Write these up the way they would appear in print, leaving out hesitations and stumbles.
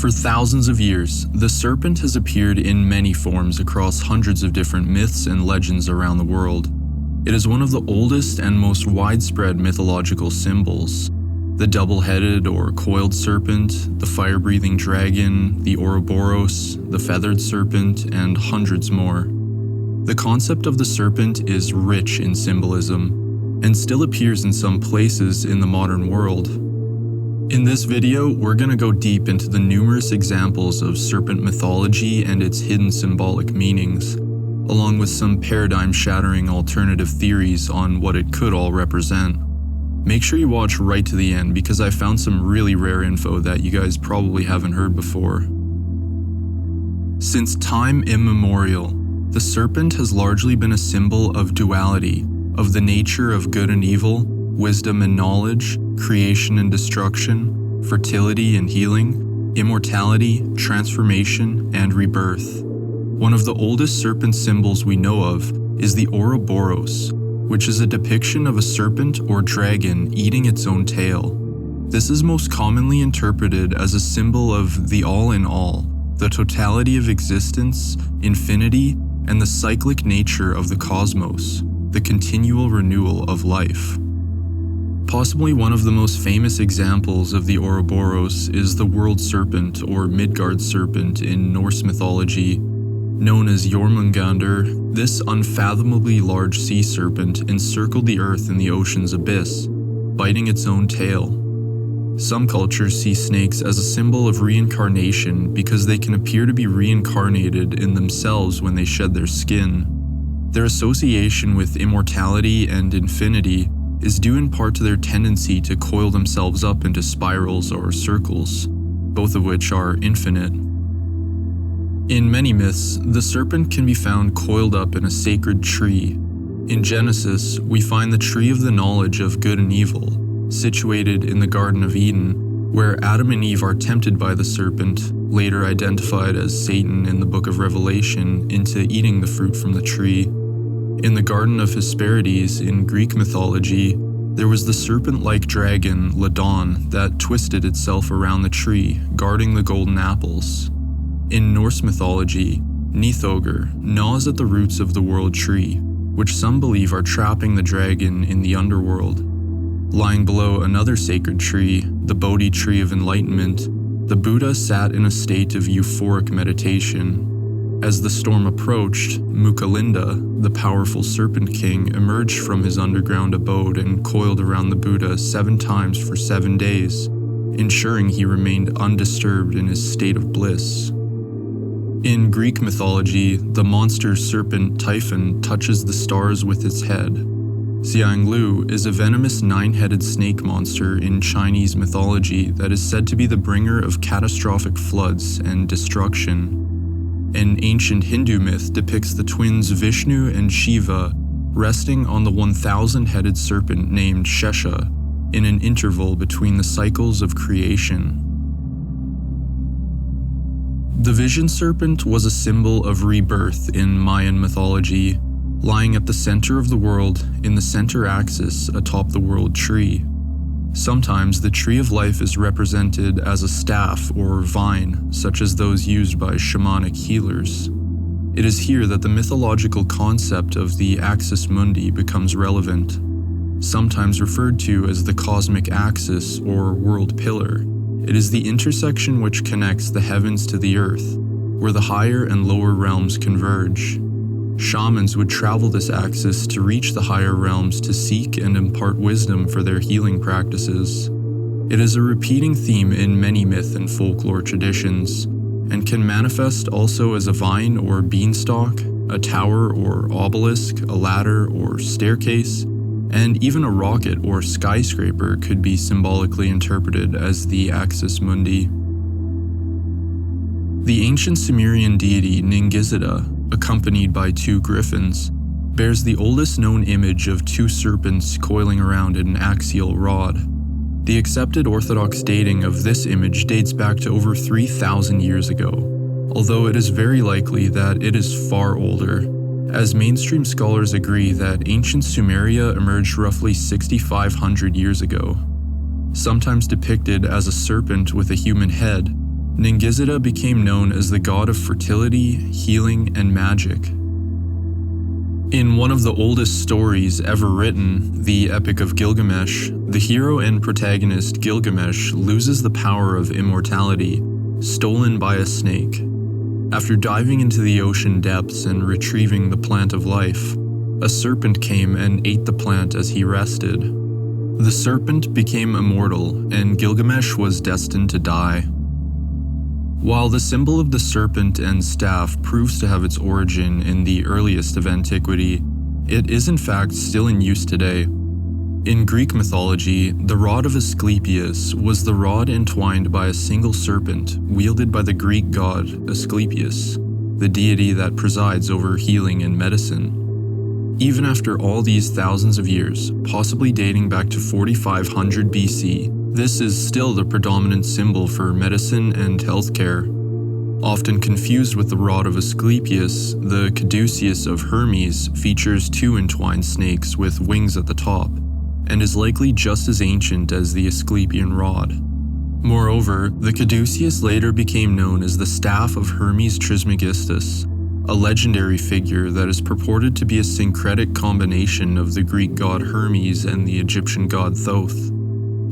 For thousands of years, the serpent has appeared in many forms across hundreds of different myths and legends around the world. It is one of the oldest and most widespread mythological symbols. The double-headed or coiled serpent, the fire-breathing dragon, the ouroboros, the feathered serpent, and hundreds more. The concept of the serpent is rich in symbolism, and still appears in some places in the modern world. In this video, we're going to go deep into the numerous examples of serpent mythology and its hidden symbolic meanings, along with some paradigm-shattering alternative theories on what it could all represent. Make sure you watch right to the end because I found some really rare info that you guys probably haven't heard before. Since time immemorial, the serpent has largely been a symbol of duality, of the nature of good and evil, wisdom and knowledge, creation and destruction, fertility and healing, immortality, transformation, and rebirth. One of the oldest serpent symbols we know of is the ouroboros, which is a depiction of a serpent or dragon eating its own tail. This is most commonly interpreted as a symbol of the all-in-all, the totality of existence, infinity, and the cyclic nature of the cosmos, the continual renewal of life. Possibly one of the most famous examples of the ouroboros is the world serpent or Midgard serpent in Norse mythology. Known as Jormungandr, this unfathomably large sea serpent encircled the earth in the ocean's abyss, biting its own tail. Some cultures see snakes as a symbol of reincarnation because they can appear to be reincarnated in themselves when they shed their skin. Their association with immortality and infinity is due in part to their tendency to coil themselves up into spirals or circles, both of which are infinite. In many myths, the serpent can be found coiled up in a sacred tree. In Genesis, we find the tree of the knowledge of good and evil, situated in the Garden of Eden, where Adam and Eve are tempted by the serpent, later identified as Satan in the Book of Revelation, into eating the fruit from the tree. In the Garden of Hesperides in Greek mythology, there was the serpent-like dragon, Ladon, that twisted itself around the tree, guarding the golden apples. In Norse mythology, Nithogr gnaws at the roots of the world tree, which some believe are trapping the dragon in the underworld. Lying below another sacred tree, the Bodhi tree of enlightenment, the Buddha sat in a state of euphoric meditation. As the storm approached, Mukalinda, the powerful serpent king, emerged from his underground abode and coiled around the Buddha 7 times for 7 days, ensuring he remained undisturbed in his state of bliss. In Greek mythology, the monster serpent Typhon touches the stars with its head. Xianglu is a venomous 9-headed snake monster in Chinese mythology that is said to be the bringer of catastrophic floods and destruction. An ancient Hindu myth depicts the twins Vishnu and Shiva resting on the 1,000-headed serpent named Shesha in an interval between the cycles of creation. The vision serpent was a symbol of rebirth in Mayan mythology, lying at the center of the world in the center axis atop the world tree. Sometimes the tree of life is represented as a staff or vine, such as those used by shamanic healers. It is here that the mythological concept of the axis mundi becomes relevant, sometimes referred to as the cosmic axis or world pillar. It is the intersection which connects the heavens to the earth, where the higher and lower realms converge. Shamans would travel this axis to reach the higher realms to seek and impart wisdom for their healing practices. It is a repeating theme in many myth and folklore traditions, and can manifest also as a vine or beanstalk, a tower or obelisk, a ladder or staircase, and even a rocket or skyscraper could be symbolically interpreted as the axis mundi. The ancient Sumerian deity Ningizida, accompanied by 2 griffins, bears the oldest known image of 2 serpents coiling around an axial rod. The accepted orthodox dating of this image dates back to over 3,000 years ago, although it is very likely that it is far older, as mainstream scholars agree that ancient Sumeria emerged roughly 6,500 years ago. Sometimes depicted as a serpent with a human head, Ningizida became known as the god of fertility, healing, and magic. In one of the oldest stories ever written, the Epic of Gilgamesh, the hero and protagonist Gilgamesh loses the power of immortality, stolen by a snake. After diving into the ocean depths and retrieving the plant of life, a serpent came and ate the plant as he rested. The serpent became immortal, and Gilgamesh was destined to die. While the symbol of the serpent and staff proves to have its origin in the earliest of antiquity, it is in fact still in use today. In Greek mythology, the rod of Asclepius was the rod entwined by a single serpent wielded by the Greek god Asclepius, the deity that presides over healing and medicine. Even after all these thousands of years, possibly dating back to 4500 BC, this is still the predominant symbol for medicine and healthcare. Often confused with the rod of Asclepius, the caduceus of Hermes features two entwined snakes with wings at the top, and is likely just as ancient as the Asclepian rod. Moreover, the caduceus later became known as the staff of Hermes Trismegistus, a legendary figure that is purported to be a syncretic combination of the Greek god Hermes and the Egyptian god Thoth.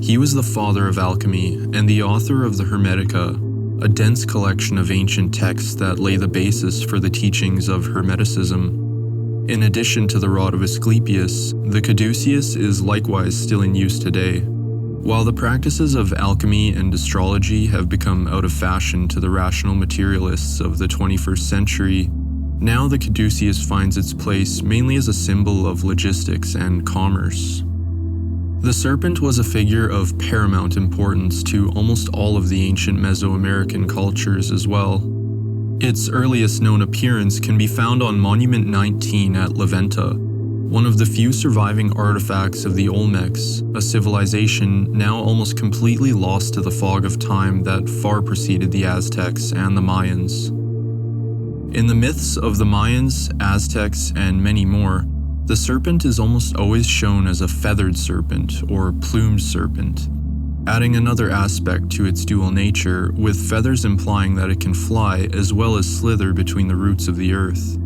He was the father of alchemy and the author of the Hermetica, a dense collection of ancient texts that lay the basis for the teachings of Hermeticism. In addition to the rod of Asclepius, the caduceus is likewise still in use today. While the practices of alchemy and astrology have become out of fashion to the rational materialists of the 21st century, now the caduceus finds its place mainly as a symbol of logistics and commerce. The serpent was a figure of paramount importance to almost all of the ancient Mesoamerican cultures as well. Its earliest known appearance can be found on Monument 19 at La Venta, one of the few surviving artifacts of the Olmecs, a civilization now almost completely lost to the fog of time that far preceded the Aztecs and the Mayans. In the myths of the Mayans, Aztecs, and many more, the serpent is almost always shown as a feathered serpent or plumed serpent, adding another aspect to its dual nature, with feathers implying that it can fly as well as slither between the roots of the earth.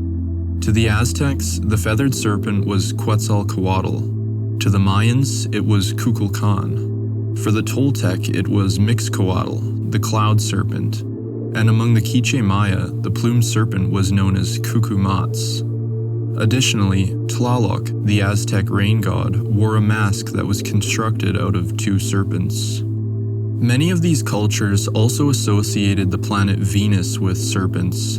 To the Aztecs, the feathered serpent was Quetzalcoatl. To the Mayans, it was Kukulkan. For the Toltec, it was Mixcoatl, the cloud serpent. And among the Quiche Maya, the plumed serpent was known as Cucumats. Additionally, Tlaloc, the Aztec rain god, wore a mask that was constructed out of two serpents. Many of these cultures also associated the planet Venus with serpents,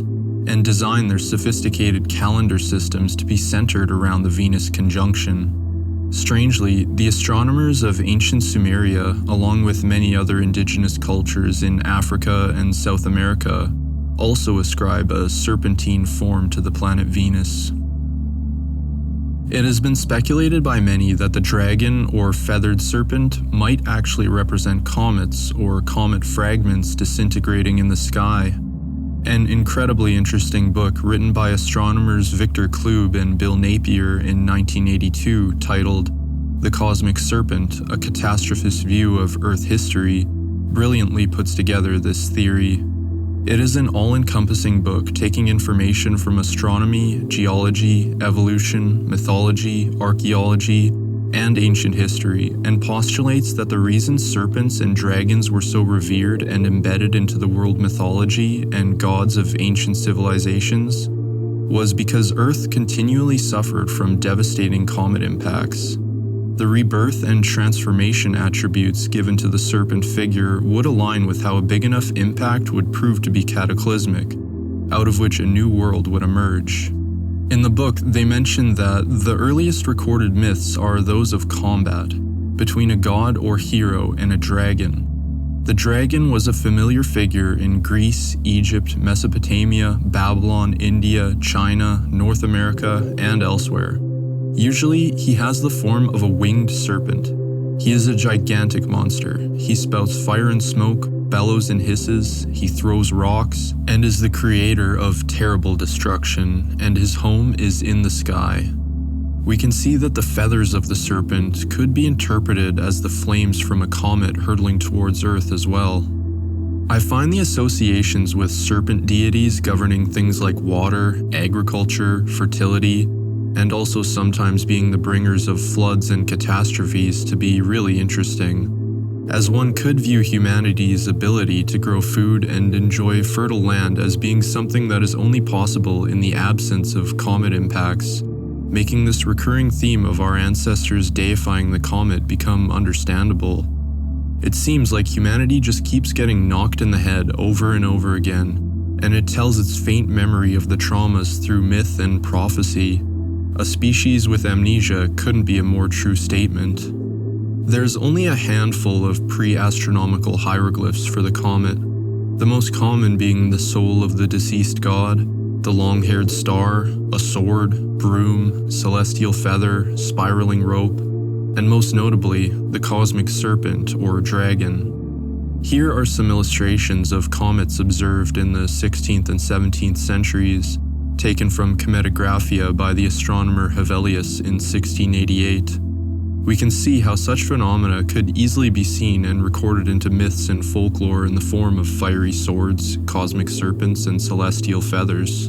and designed their sophisticated calendar systems to be centered around the Venus conjunction. Strangely, the astronomers of ancient Sumeria, along with many other indigenous cultures in Africa and South America, also ascribe a serpentine form to the planet Venus. It has been speculated by many that the dragon or feathered serpent might actually represent comets or comet fragments disintegrating in the sky. An incredibly interesting book written by astronomers Victor Clube and Bill Napier in 1982 titled The Cosmic Serpent, A Catastrophist View of Earth History brilliantly puts together this theory. It is an all-encompassing book taking information from astronomy, geology, evolution, mythology, archaeology, and ancient history, and postulates that the reason serpents and dragons were so revered and embedded into the world mythology and gods of ancient civilizations was because Earth continually suffered from devastating comet impacts. The rebirth and transformation attributes given to the serpent figure would align with how a big enough impact would prove to be cataclysmic, out of which a new world would emerge. In the book, they mention that the earliest recorded myths are those of combat, between a god or hero and a dragon. The dragon was a familiar figure in Greece, Egypt, Mesopotamia, Babylon, India, China, North America, and elsewhere. Usually, he has the form of a winged serpent. He is a gigantic monster. He spouts fire and smoke, bellows and hisses, he throws rocks, and is the creator of terrible destruction, and his home is in the sky. We can see that the feathers of the serpent could be interpreted as the flames from a comet hurtling towards Earth as well. I find the associations with serpent deities governing things like water, agriculture, fertility, and also sometimes being the bringers of floods and catastrophes to be really interesting, as one could view humanity's ability to grow food and enjoy fertile land as being something that is only possible in the absence of comet impacts, making this recurring theme of our ancestors deifying the comet become understandable. It seems like humanity just keeps getting knocked in the head over and over again, and it tells its faint memory of the traumas through myth and prophecy. A species with amnesia couldn't be a more true statement. There's only a handful of pre-astronomical hieroglyphs for the comet, the most common being the soul of the deceased god, the long-haired star, a sword, broom, celestial feather, spiraling rope, and most notably, the Cosmic Serpent or dragon. Here are some illustrations of comets observed in the 16th and 17th centuries, taken from Cometographia by the astronomer Hevelius in 1688. We can see how such phenomena could easily be seen and recorded into myths and folklore in the form of fiery swords, cosmic serpents, and celestial feathers.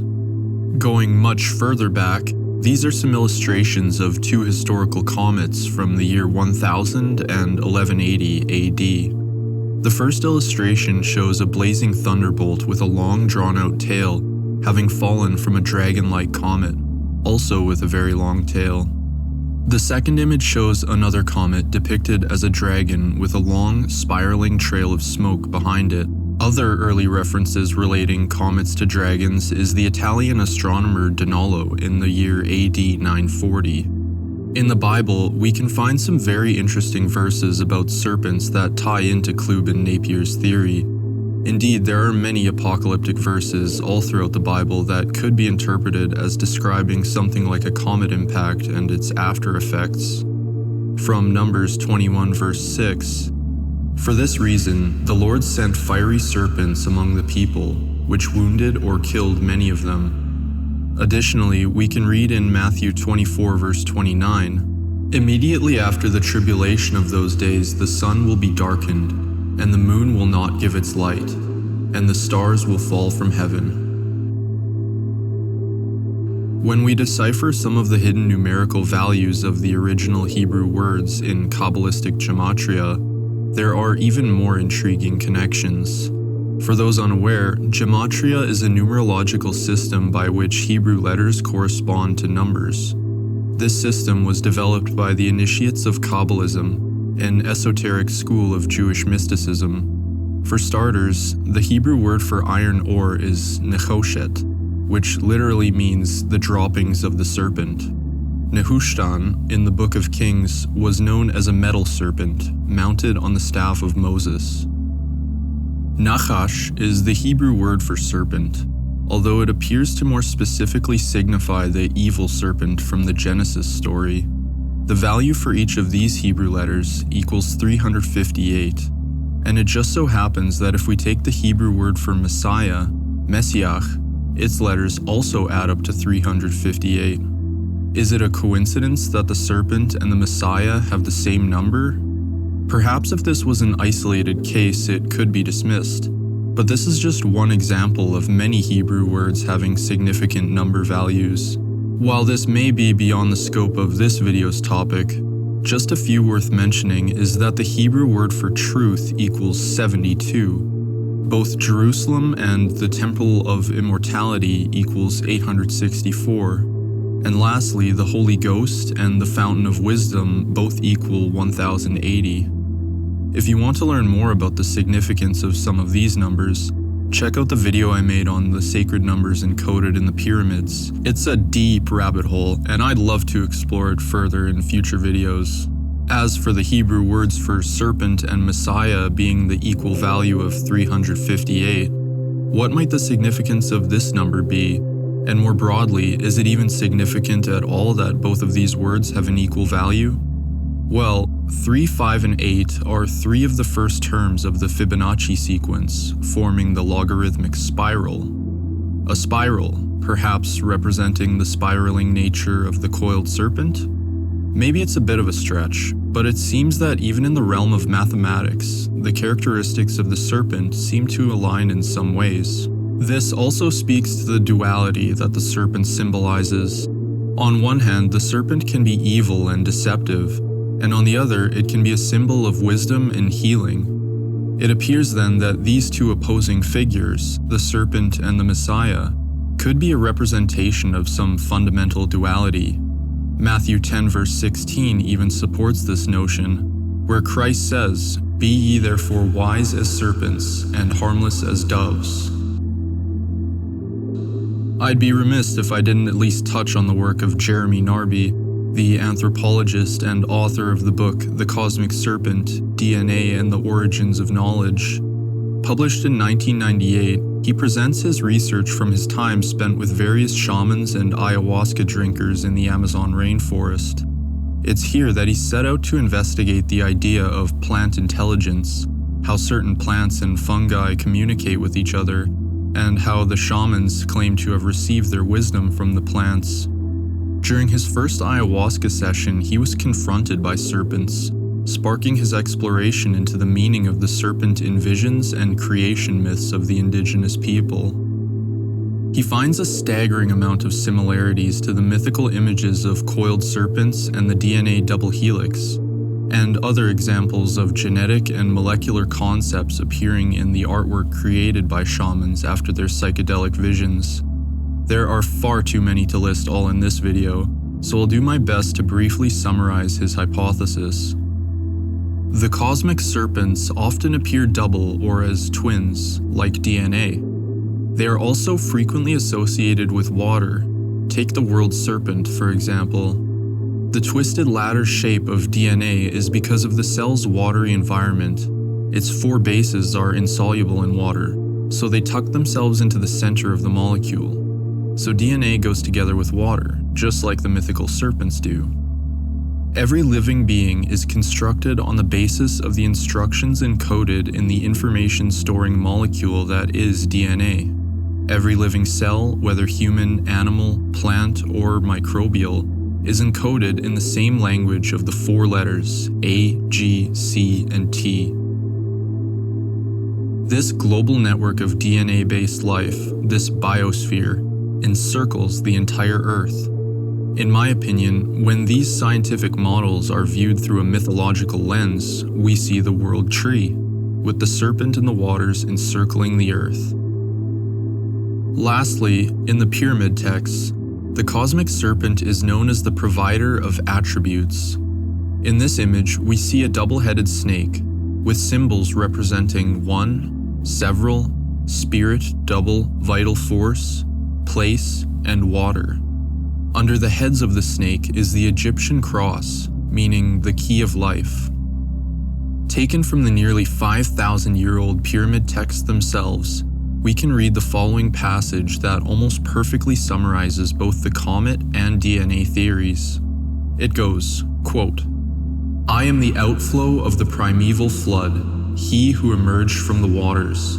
Going much further back, these are some illustrations of two historical comets from the year 1000 and 1180 AD. The first illustration shows a blazing thunderbolt with a long drawn-out tail having fallen from a dragon-like comet, also with a very long tail. The second image shows another comet depicted as a dragon with a long, spiraling trail of smoke behind it. Other early references relating comets to dragons is the Italian astronomer Donolo in the year AD 940. In the Bible, we can find some very interesting verses about serpents that tie into Clube and Napiers' theory. Indeed, there are many apocalyptic verses all throughout the Bible that could be interpreted as describing something like a comet impact and its after effects. From Numbers 21 verse 6, "For this reason, the Lord sent fiery serpents among the people, which wounded or killed many of them." Additionally, we can read in Matthew 24 verse 29, "Immediately after the tribulation of those days, the sun will be darkened, and the moon will not give its light, and the stars will fall from heaven." When we decipher some of the hidden numerical values of the original Hebrew words in Kabbalistic Gematria, there are even more intriguing connections. For those unaware, Gematria is a numerological system by which Hebrew letters correspond to numbers. This system was developed by the initiates of Kabbalism, an esoteric school of Jewish mysticism. For starters, the Hebrew word for iron ore is nechoshet, which literally means the droppings of the serpent. Nehushtan, in the Book of Kings, was known as a metal serpent, mounted on the staff of Moses. Nachash is the Hebrew word for serpent, although it appears to more specifically signify the evil serpent from the Genesis story. The value for each of these Hebrew letters equals 358, and it just so happens that if we take the Hebrew word for Messiah, Messiach, its letters also add up to 358. Is it a coincidence that the serpent and the Messiah have the same number? Perhaps if this was an isolated case, it could be dismissed. But this is just one example of many Hebrew words having significant number values. While this may be beyond the scope of this video's topic, just a few worth mentioning is that the Hebrew word for truth equals 72. Both Jerusalem and the Temple of Immortality equals 864. And lastly, the Holy Ghost and the Fountain of Wisdom both equal 1080. If you want to learn more about the significance of some of these numbers, check out the video I made on the sacred numbers encoded in the pyramids. It's a deep rabbit hole, and I'd love to explore it further in future videos. As for the Hebrew words for serpent and Messiah being the equal value of 358, what might the significance of this number be? And more broadly, is it even significant at all that both of these words have an equal value? Well, 3, 5, and 8 are three of the first terms of the Fibonacci sequence, forming the logarithmic spiral. A spiral, perhaps representing the spiraling nature of the coiled serpent? Maybe it's a bit of a stretch, but it seems that even in the realm of mathematics, the characteristics of the serpent seem to align in some ways. This also speaks to the duality that the serpent symbolizes. On one hand, the serpent can be evil and deceptive, and on the other, it can be a symbol of wisdom and healing. It appears then that these two opposing figures, the serpent and the Messiah, could be a representation of some fundamental duality. Matthew 10 verse 16 even supports this notion, where Christ says, "Be ye therefore wise as serpents and harmless as doves." I'd be remiss if I didn't at least touch on the work of Jeremy Narbys, the anthropologist and author of the book The Cosmic Serpent, DNA and the Origins of Knowledge. Published in 1998, he presents his research from his time spent with various shamans and ayahuasca drinkers in the Amazon rainforest. It's here that he set out to investigate the idea of plant intelligence, how certain plants and fungi communicate with each other, and how the shamans claim to have received their wisdom from the plants. During his first ayahuasca session, he was confronted by serpents, sparking his exploration into the meaning of the serpent in visions and creation myths of the indigenous people. He finds a staggering amount of similarities to the mythical images of coiled serpents and the DNA double helix, and other examples of genetic and molecular concepts appearing in the artwork created by shamans after their psychedelic visions. There are far too many to list all in this video, so I'll do my best to briefly summarize his hypothesis. The cosmic serpents often appear double or as twins, like DNA. They are also frequently associated with water. Take the world serpent, for example. The twisted ladder shape of DNA is because of the cell's watery environment. Its four bases are insoluble in water, so they tuck themselves into the center of the molecule. So DNA goes together with water, just like the mythical serpents do. Every living being is constructed on the basis of the instructions encoded in the information-storing molecule that is DNA. Every living cell, whether human, animal, plant, or microbial, is encoded in the same language of the four letters A, G, C, and T. This global network of DNA-based life, this biosphere, encircles the entire Earth. In my opinion, when these scientific models are viewed through a mythological lens, we see the world tree, with the serpent in the waters encircling the Earth. Lastly, in the pyramid texts, the cosmic serpent is known as the provider of attributes. In this image, we see a double-headed snake, with symbols representing one, several, spirit, double, vital force, place, and water. Under the heads of the snake is the Egyptian cross, meaning the key of life. Taken from the nearly 5,000-year-old pyramid texts themselves, we can read the following passage that almost perfectly summarizes both the comet and DNA theories. It goes, quote, "I am the outflow of the primeval flood, he who emerged from the waters.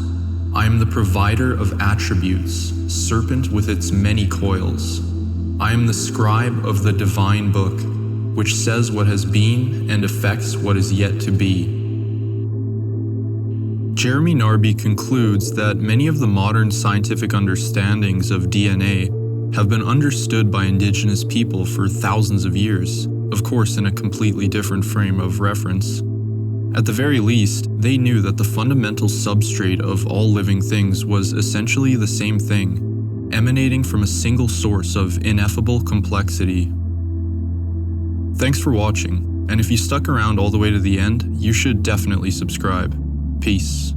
I am the provider of attributes, serpent with its many coils. I am the scribe of the divine book, which says what has been and affects what is yet to be." Jeremy Narbys concludes that many of the modern scientific understandings of DNA have been understood by indigenous people for thousands of years, of course in a completely different frame of reference. At the very least, they knew that the fundamental substrate of all living things was essentially the same thing, emanating from a single source of ineffable complexity. Thanks for watching, and if you stuck around all the way to the end, you should definitely subscribe. Peace.